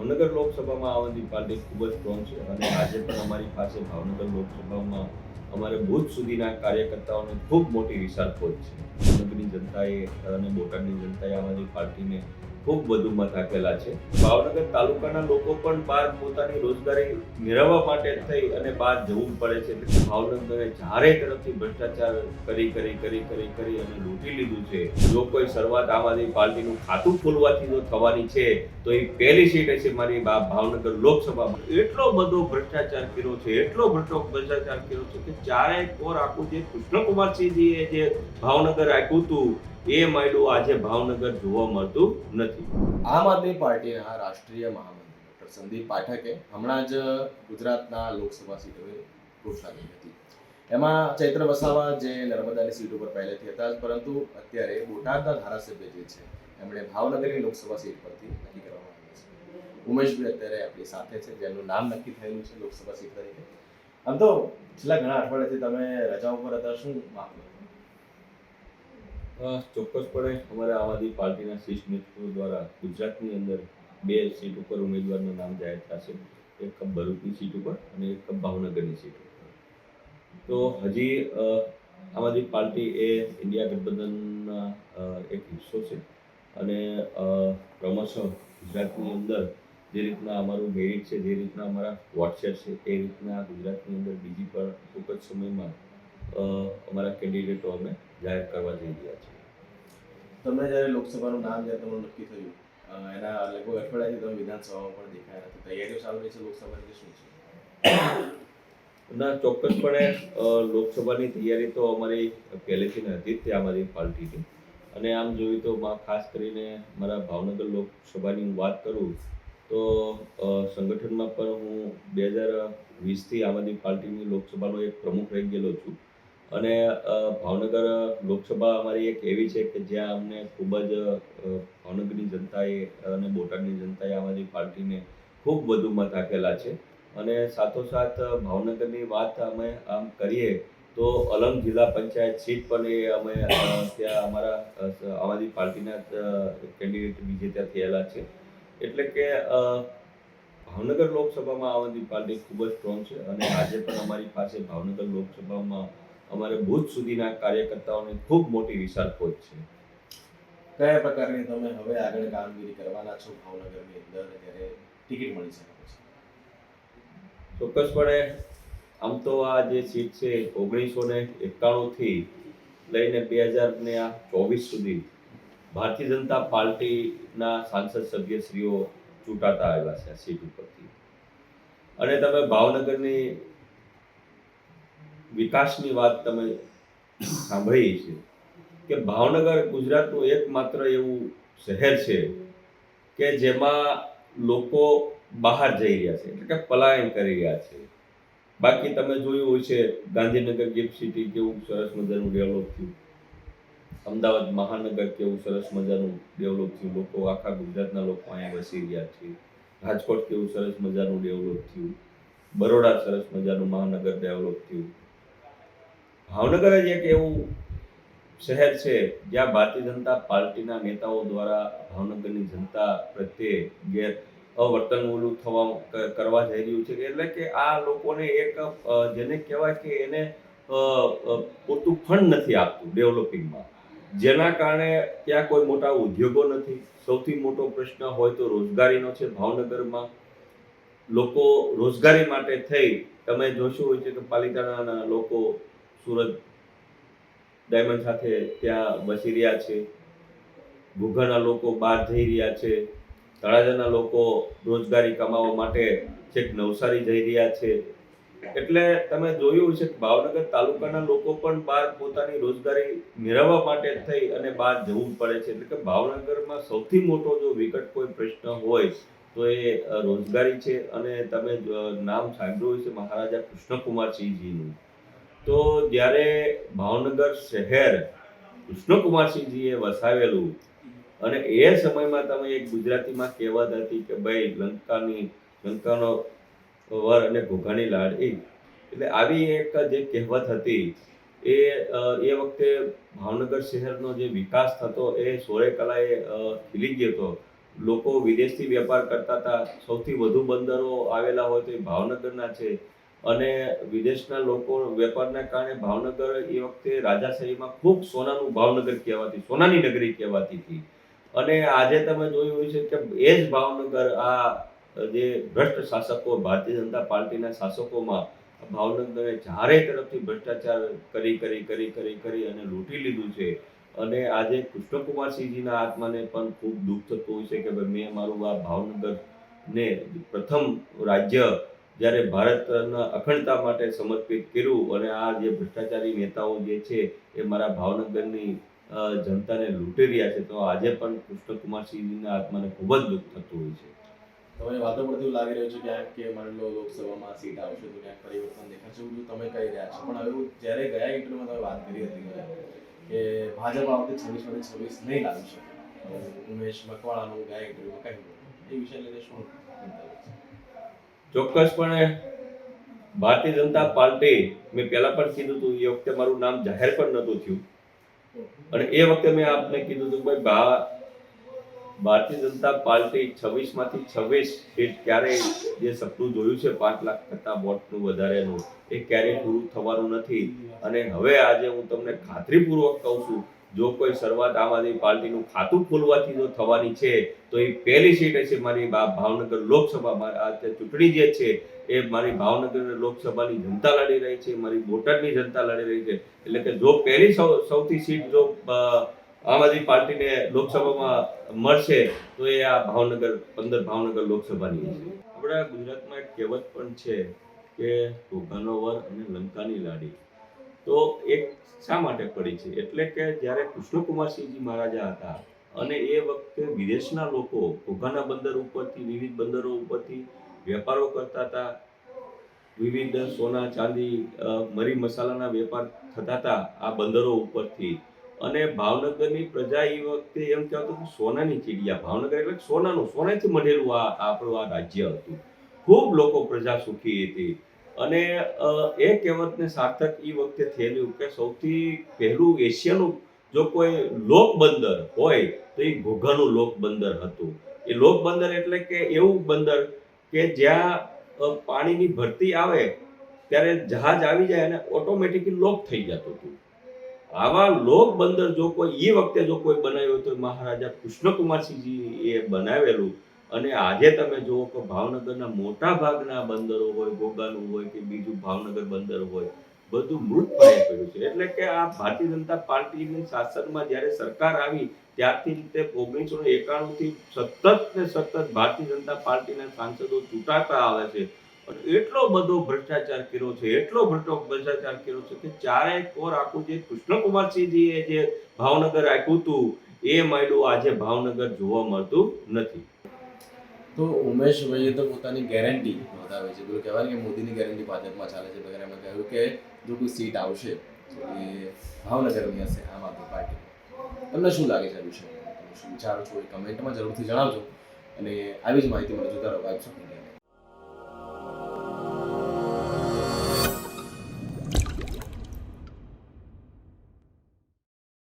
ભાવનગર લોકસભામાં આમ આદમી પાર્ટી ખૂબ જ સ્ટ્રોંગ છે અને આજે પણ અમારી પાસે ભાવનગર લોકસભામાં અમારે બુથ સુધીના કાર્યકર્તાઓની ખૂબ મોટી વિશાળ ફોજ છે. ભાવનગરની જનતાએ અને બોટાદની જનતાએ આમ આદમી પાર્ટીને ખૂબ વધુ મત આપેલા છે. ભાવનગર તાલુકાના લોકો પણ બહાર પોતાની રોજગારી મેળવવા માટે થઈ અને બહાર જવું પડે છે. એટલે ભાવનગરે ચારે તરફથી ભ્રષ્ટાચાર કરી અને લૂંટી લીધું છે. જો કોઈ શરૂઆત આમ આદમી પાર્ટીનું ખાતું ખોલવાથી જો થવાની છે તો એ પહેલી સીટ હશે મારી ભાવનગર લોકસભામાં. એટલો બધો ભ્રષ્ટાચાર કર્યો છે, એટલો બધો ભ્રષ્ટાચાર કર્યો છે કે ચારે કોર આખું જે કૃષ્ણકુમારસિંહજીએ જે ભાવનગર આપ્યું હતું એ માંડ્યું આજે ભાવનગર જોવા મળતું નથી. આમ આદમી પાર્ટીના રાષ્ટ્રીય મહામંત્રી ડૉક્ટર સંદીપ પાઠકે હમણાં જ ગુજરાતના લોકસભા સીટોની ઘોષણા કરી હતી. એમાં ચૈત્ર વસાવા જે નર્મદાની સીટ ઉપર પહેલેથી હતા જ, પરંતુ અત્યારે બોટાદના ધારાસભ્ય જે છે એમણે ભાવનગરની લોકસભા સીટ પરથી નક્કી કરવામાં આવ્યું છે. ઉમેશભાઈ અત્યારે આપણી સાથે છે, જેમનું નામ નક્કી થયેલું છે લોકસભા સીટ તરીકે. આમ તો છેલ્લા ઘણા અઠવાડિયાથી તમે રજા ઉપર હતા, શું મામલો? ચોક્કસપણે અમારા આમ આદમી પાર્ટીના શીર્ષ નેતૃત્વ દ્વારા ગુજરાતની અંદર 2 સીટ ઉપર ઉમેદવારનું નામ જાહેર થશે. એક ભરૂચની સીટ ઉપર અને એક ભાવનગરની સીટ ઉપર. તો હજી આમ આદમી પાર્ટી એ ઇન્ડિયા ગઠબંધનના એક હિસ્સો છે અને ક્રમશઃ ગુજરાતની અંદર જે રીતના અમારું મેરિટ છે, જે રીતના અમારા વોટશેર છે, એ રીતના ગુજરાતની અંદર બીજી પણ ટૂંક જ સમયમાં અમારા કેન્ડિડેટો અમે જાહેર કરવા જઈ રહ્યા છીએ. તમે જ્યારે લોકસભાનું નામ જ્યારે તમારું નક્કી થયું એના લગભગ અઠવાડિયાથી તમે વિધાનસભામાં પણ દેખાયા નથી. તૈયારીઓ ચાલુ રહી છે લોકસભાની કે શું છે? ના, ચોક્કસપણે લોકસભાની તૈયારી તો અમારી પહેલેથી હતી જ તે આમ આદમી પાર્ટીની. અને આમ જોયું તો ખાસ કરીને મારા ભાવનગર લોકસભાની હું વાત કરું તો સંગઠનમાં પણ હું 2020થી આમ આદમી પાર્ટીની લોકસભાનો એક પ્રમુખ રહી ગયેલો છું. અને ભાવનગર લોકસભા અમારી એક એવી છે કે જ્યાં અમને ખૂબ જ ભાવનગરની જનતાએ અને બોટાદની જનતાએ આમ આદમી પાર્ટીને ખૂબ વધુ મત આપેલા છે. અને સાથોસાથ ભાવનગરની વાત અમે આમ કરીએ તો અલંગ જિલ્લા પંચાયત સીટ પણ એ અમે ત્યાં અમારા આમ આદમી પાર્ટીના કેન્ડિડેટ વિજેતા થયેલા છે. એટલે કે ભાવનગર લોકસભામાં આમ આદમી પાર્ટી ખૂબ જ સ્ટ્રોંગ છે અને આજે પણ અમારી પાસે ભાવનગર લોકસભામાં અમારે બુથ સુધીના કાર્યકર્તાઓની ખૂબ મોટી વિશાળ ફોજ છે. કયા પ્રકારની તમે હવે આગળ કામગીરી કરવાના છો ભાવનગરની અંદર જ્યારે ટિકિટ મળી શકે છે? ચોક્કસપણે આમ તો આ જે સીટ છે 1991થી લઈને 2024 સુધી ભારતીય જનતા પાર્ટીના સાંસદ સભ્યશ્રીઓ ચૂંટાતા આવ્યા છે આ સીટ ઉપરથી. અને તમે ભાવનગરની વિકાસની વાત તમે સાંભળી છે કે ભાવનગર ગુજરાતનું એકમાત્ર એવું શહેર છે કે જેમાં લોકો બહાર જઈ રહ્યા છે, એટલે કે પલાયન કરી રહ્યા છે. બાકી તમે જોયું હોય છે ગાંધીનગર ગિફ્ટ સિટી કેવું સરસ મજાનું ડેવલપ થયું, અમદાવાદ મહાનગર કેવું સરસ મજાનું ડેવલપ થયું, લોકો આખા ગુજરાતના લોકો અહીંયા વસી રહ્યા છે. રાજકોટ કેવું સરસ મજાનું ડેવલપ થયું, બરોડા સરસ મજાનું મહાનગર ડેવલપ થયું. ભાવનગર જ એક એવું શહેર છે જ્યાં ભારતીય જનતા પાર્ટીના નેતાઓ દ્વારા ભાવનગરની જનતા પ્રત્યે વર્તન ઓલું કરવા જઈ રહ્યું છે. એટલે કે આ લોકોને એક જેને કહેવાય કે એને પૂરતું ફંડ નથી આપતું ડેવલપિંગમાં, જેના કારણે ત્યાં કોઈ મોટા ઉદ્યોગો નથી. સૌથી મોટો પ્રશ્ન હોય તો રોજગારીનો છે. ભાવનગરમાં લોકો રોજગારી માટે થઈ તમે જોશું હોય છે કે પાલિતાણાના લોકો સુરત ડાયમંડ સાથે ત્યાં વસી રહ્યા છે, ઘોઘાના લોકો બહાર જઈ રહ્યા છે, તળાજાના લોકો રોજગારી કમાવા માટે છેક નવસારી જઈ રહ્યા છે. એટલે તમે જોયું છે કે ભાવનગર તાલુકાના લોકો પણ બહાર પોતાની રોજગારી મેળવવા માટે થઈ અને બહાર જવું પડે છે. એટલે કે ભાવનગરમાં સૌથી મોટો જો વિકટ કોઈ પ્રશ્ન હોય તો એ રોજગારી છે. અને તમે નામ સાંભળ્યું છે મહારાજા કૃષ્ણકુમારસિંહજીનું. તો જ્યારે ભાવનગર શહેર કૃષ્ણકુમારસિંહજીએ વસાવેલું અને એ સમયમાં તમે એક ગુજરાતીમાં કહેવત હતી કે ભાઈ લંકાનો વર અને ઘોઘાની લાડી, એટલે આવી એક જે કહેવત હતી એ વખતે ભાવનગર શહેરનો જે વિકાસ થતો એ સોળે કલાએ ખીલી ગયો હતો. લોકો વિદેશથી વેપાર કરતા હતા. સૌથી વધુ બંદરો આવેલા હોય તો એ ભાવનગરના છે. અને વિદેશના લોકો વેપારના કારણે ભાવનગર એ વખતે રાજાશાહીમાં ખૂબ સોનાનું ભાવનગર કહેવાતી, સોનાની નગરી કહેવાતી હતી. અને આજે તમે જોયું હોય છે કે એ જ ભાવનગર આ જે ભ્રષ્ટ શાસકો, ભારતીય જનતા પાર્ટીના શાસકોમાં ભાવનગરે ચારે તરફથી ભ્રષ્ટાચાર કરી અને લૂંટી લીધું છે. અને આજે કૃષ્ણકુમારસિંહજીના આત્માને પણ ખૂબ દુઃખ થતું હોય છે કે ભાઈ મેં મારું આ ભાવનગરને પ્રથમ રાજ્ય જ્યારે ભારતના અખંડતા માટે સમર્પિત કર્યું અને આ જે ભ્રષ્ટાચારી નેતાઓ જે છે એ મારા ભાવનગરની જનતાને લૂંટી રહ્યા છે, તો આજે પણ કૃષ્ણકુમારસિંહજીના આત્માને ખૂબ જ દુઃખ થતું હોય છે. તમારી વાતો પરથી એવું લાગી રહ્યું છે ક્યાંક કે માની લો લોકસભામાં સીટ આવશે તો ક્યાંક પરિવર્તન દેખાશે, એવું તમે કહી રહ્યા છો. પણ હવે જ્યારે ગયા ઇન્ટરવ્યુમાં તમે વાત કરી હતી મને કે ભાજપ આ વખતે 26 નહીં લાવી શકે, ઉમેશ મકવાણાનું ગયા ઇન્ટરવ્યુમાં કહ્યું, એ વિષય લઈને શું મંતવ્ય છે? ચોક્કસપણે ભારતીય જનતા પાર્ટી, મેં પહેલા પણ કીધું હતું, એ વખતે મારું નામ જાહેર પણ નહોતું થયું. અને એ વખતે મેં આપને કીધું હતું કે ભાઈ ભારતીય જનતા પાર્ટી 26માંથી 26 સીટ ક્યારેય જે સપનું જોયું છે 5 લાખ કરતા વોટનું વધારેનું, એ ક્યારેય પૂરું થવાનું નથી. અને હવે આજે હું તમને ખાતરીપૂર્વક કહું છું, જો કોઈ શરૂઆત આમ આદમી પાર્ટીનું ખાતું ખોલવાથી જો થવાની છે તો એ પહેલી સીટ હશે મારી ભાવનગર લોકસભામાં. આ ચૂંટણી જે છે એ મારી ભાવનગર લોકસભાની જનતા લડી રહી છે, મારી બોટાદની જનતા લડી રહી છે. એટલે કે જો પહેલી સૌથી સીટ જો આમ આદમી પાર્ટીને લોકસભામાં મળશે તો એ આ ભાવનગર લોકસભાની હશે. આપણા ગુજરાતમાં એક કહેવત પણ છે કે ઘોઘાનો વર અને લંકાની લાડી. તો એક શા માટે પડી છે? એટલે કે જ્યારે કૃષ્ણકુમારસિંહજી મહારાજા હતા અને એ વખતે વિદેશના લોકો ઘોઘાના બંદર ઉપરથી, વિવિધ બંદરો ઉપરથી વેપારો કરતા હતા. વિવિધ સોના, ચાંદી, મરી મસાલાના વેપાર થતા હતા આ બંદરો ઉપરથી. અને ભાવનગરની પ્રજા એ વખતે એમ કહેવાતું કે સોનાની ચીડિયા. ભાવનગર એટલે સોનાથી મઢેલું આપણું આ રાજ્ય હતું. ખૂબ લોકો પ્રજા સુખી હતી. અને એ કહેવતને સાર્થક એ વખતે થયેલું કે સૌથી પહેલું એશિયાનું જો કોઈ લોક બંદર હોય તો એ ઘોઘાનું લોક બંદર હતું. એ લોક બંદર એટલે કે એવું બંદર કે જ્યાં પાણીની ભરતી આવે ત્યારે જહાજ આવી જાય અને ઓટોમેટિકલી લોક થઈ જતું હતું. આવા લોક બંદર જો કોઈ એ વખતે જો કોઈ બનાવ્યો તો મહારાજા કૃષ્ણકુમારસિંહજી એ બનાવેલું. અને આજે તમે જુઓ કે ભાવનગરના મોટા ભાગના બંદરો હોય, ઘોઘાનું હોય કે બીજું ભાવનગર બંદર હોય, બધું મૃતપ્રાય કર્યું છે. એટલે કે આ ભારતીય જનતા પાર્ટીની શાસનમાં જ્યારે સરકાર આવી ત્યારથી તે 1991થી સતત ભારતીય જનતા પાર્ટીના સાંસદો ચૂંટાતા આવે છે. એટલો બધો ભ્રષ્ટાચાર કર્યો છે કે ચારે કોર આખું જે કૃષ્ણકુમારસિંહજીએ જે ભાવનગર આપ્યું હતું એ માંડ્યું આજે ભાવનગર જોવા મળતું નથી. તો ઉમેશભાઈએ તો પોતાની ગેરંટી નોંધાવે છે. પેલું કહેવાય કે મોદીની ગેરંટી ભાજપમાં ચાલે છે વગેરે. એમણે કહ્યું કે જો કોઈ સીટ આવશે તો એ ભાવનગરની હશે આમ આદમી પાર્ટી. તમને શું લાગે છે આ વિષયમાં? તમે શું વિચારો છો એ કમેન્ટમાં જરૂરથી જણાવજો. અને આવી જ માહિતી મને જોતા રહો.